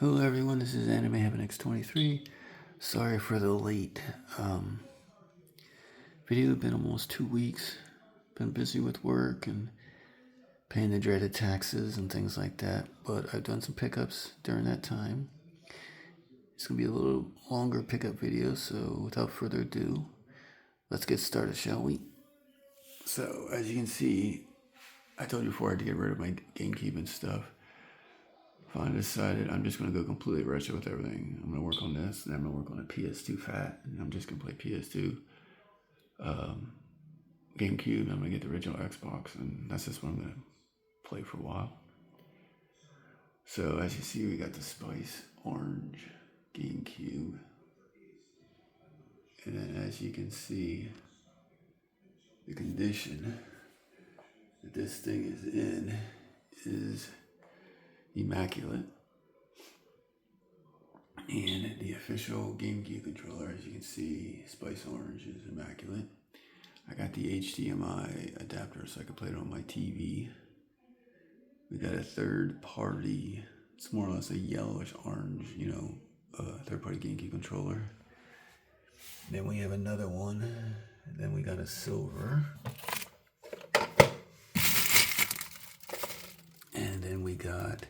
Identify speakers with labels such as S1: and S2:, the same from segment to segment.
S1: Hello everyone, this is Anime Heaven X23. Sorry for the late video. It's been almost 2 weeks. Been busy with work and paying the dreaded taxes and things like that. But I've done some pickups during that time. It's going to be a little longer pickup video, so without further ado, let's get started, shall we? So, as you can see, I told you before I had to get rid of my Gamecube and stuff. Finally decided I'm just going to go completely retro with everything. I'm going to work on this, and I'm going to work on a PS2 fat, and I'm just going to play PS2. Gamecube, I'm going to get the original Xbox, and that's just what I'm going to play for a while. So as you see, we got the Spice Orange Gamecube. And then as you can see, the condition that this thing is in is immaculate. And the official GameCube controller, as you can see, Spice Orange is immaculate. I got the HDMI adapter so I can play it on my TV. We got a third party, it's more or less a yellowish orange, third party GameCube controller. Then we have another one, and then we got a silver. And then we got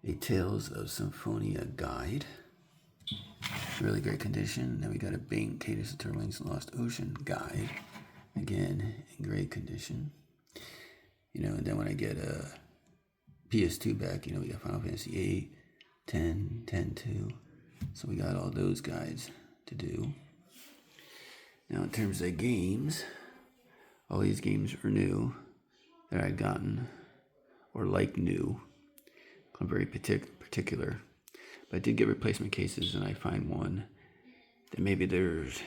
S1: a Tales of Symphonia guide. Really great condition. Then we got a Bane Cadence of Turtles Lost Ocean guide. Again, in great condition. And then when I get a PS2 back, we got Final Fantasy 8, 10, 10-2. So we got all those guides to do. Now in terms of games, all these games are new that I've gotten, or like new. I'm very particular. But I did get replacement cases, and I find one that maybe there's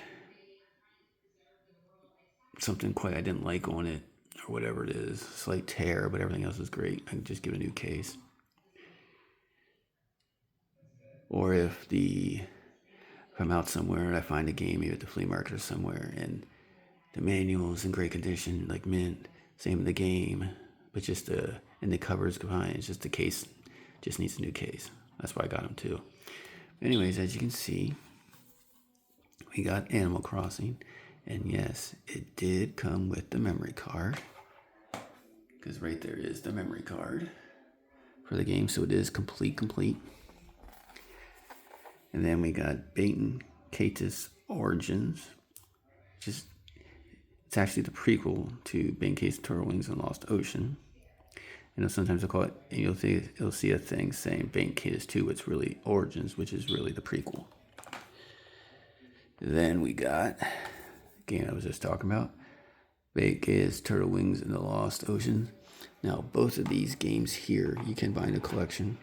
S1: something quite I didn't like on it, or whatever it is, slight tear, but everything else is great. I can just give a new case. Or if I'm out somewhere and I find a game, maybe at the flea market or somewhere, and the manual is in great condition, like mint, same in the game, but just and the cover's behind, it's just the case just needs a new case. That's why I got them too. Anyways, as you can see, we got Animal Crossing. And yes, it did come with the memory card. Because right there is the memory card for the game. So it is complete. And then we got Bane Cadence Origins. It's actually the prequel to Bane Cadence Turtle Wings and Lost Ocean. Sometimes they'll call it, and you'll see a thing saying Bane Cadence 2, it's really Origins, which is really the prequel. Then we got game I was just talking about, Bane Cadence Turtle Wings in the Lost Ocean. Now, both of these games here, you can buy in a collection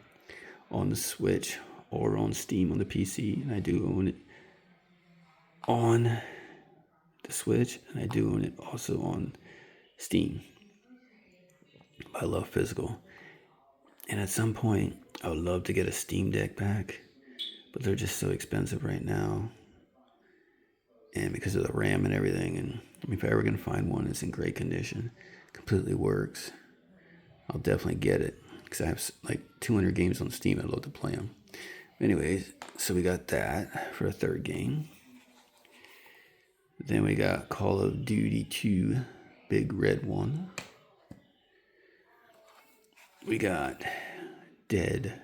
S1: on the Switch or on Steam on the PC, and I do own it on the Switch, and I do own it also on Steam. I love physical. And at some point, I would love to get a Steam Deck back, but they're just so expensive right now. And because of the RAM and everything, and if I ever can find one that's in great condition, completely works, I'll definitely get it. Because I have like 200 games on Steam, I'd love to play them. Anyways, so we got that for a third game. Then we got Call of Duty 2, Big Red One. We got Dead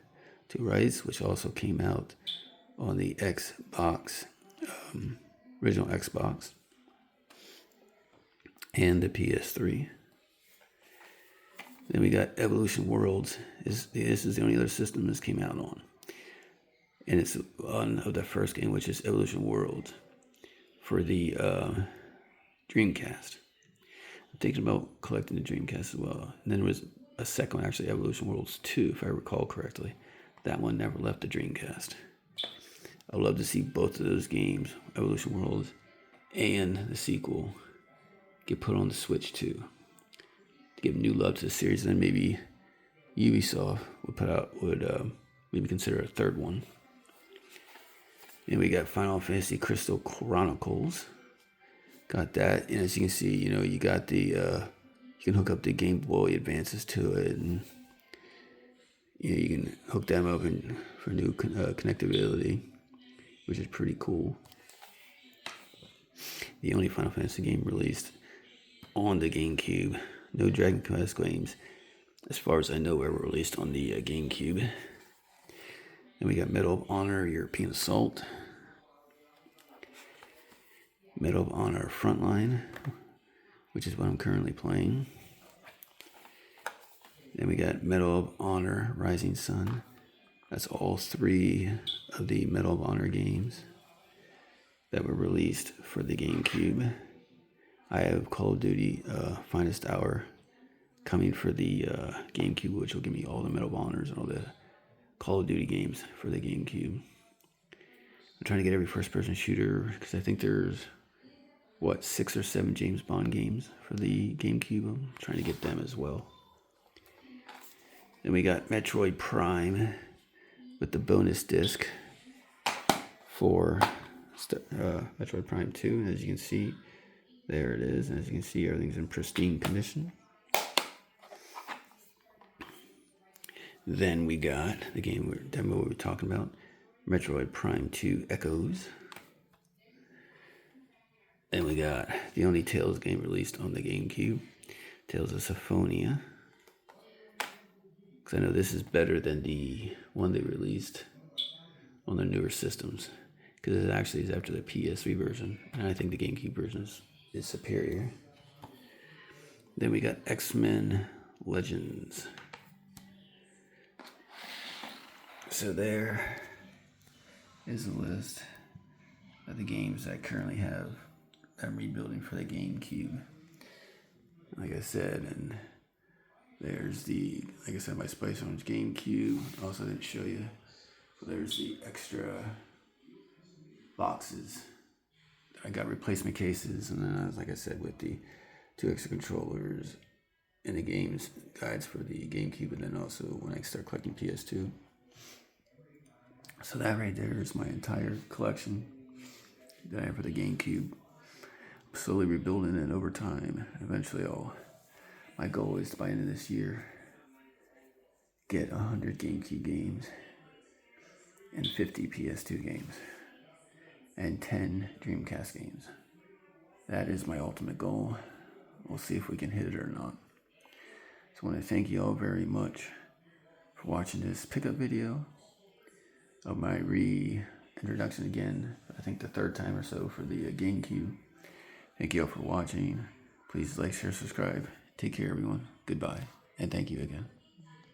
S1: to Rights, which also came out on the Xbox, original Xbox, and the PS3. Then we got Evolution Worlds. This is the only other system this came out on. And it's one of the first game, which is Evolution Worlds for the Dreamcast. I'm thinking about collecting the Dreamcast as well. And then there was a second one, actually, Evolution Worlds 2, if I recall correctly. That one never left the Dreamcast. I'd love to see both of those games, Evolution Worlds and the sequel, get put on the Switch too, to give new love to the series. And then maybe Ubisoft would maybe consider a third one. And we got Final Fantasy Crystal Chronicles. Got that, and as you can see, you got the you can hook up the Game Boy Advances to it, and you can hook them up for new connectability, which is pretty cool. The only Final Fantasy game released on the GameCube. No Dragon Quest games, as far as I know, ever released on the GameCube. Then we got Medal of Honor European Assault, Medal of Honor Frontline, which is what I'm currently playing. Then we got Medal of Honor Rising Sun. That's all 3 of the Medal of Honor games that were released for the GameCube. I have Call of Duty Finest Hour coming for the GameCube, which will give me all the Medal of Honors and all the Call of Duty games for the GameCube. I'm trying to get every first-person shooter because I think there's, 6 or 7 James Bond games for the GameCube. I'm trying to get them as well. Then we got Metroid Prime with the bonus disc for Metroid Prime 2. As you can see, there it is. As you can see, everything's in pristine condition. Then we got the demo we were talking about, Metroid Prime 2 Echoes. Then we got the only Tales game released on the GameCube, Tales of Symphonia. Because I know this is better than the one they released on the newer systems. Because it actually is after the PS3 version. And I think the GameCube version is superior. Then we got X-Men Legends. So there is a list of the games I currently have that I'm rebuilding for the GameCube. Like I said, and there's my Spice Orange GameCube. Also didn't show you. There's the extra boxes. I got replacement cases, and then like I said, with the 2 extra controllers and the games guides for the GameCube, and then also when I start collecting PS2. So that right there is my entire collection that I have for the GameCube. I'm slowly rebuilding it over time. Eventually, my goal is by the end of this year, get 100 GameCube games and 50 PS2 games and 10 Dreamcast games. That is my ultimate goal. We'll see if we can hit it or not. So I want to thank you all very much for watching this pickup video of my reintroduction again, I think the 3rd time or so for the GameCube. Thank you all for watching. Please like, share, subscribe. Take care, everyone. Goodbye, and thank you again.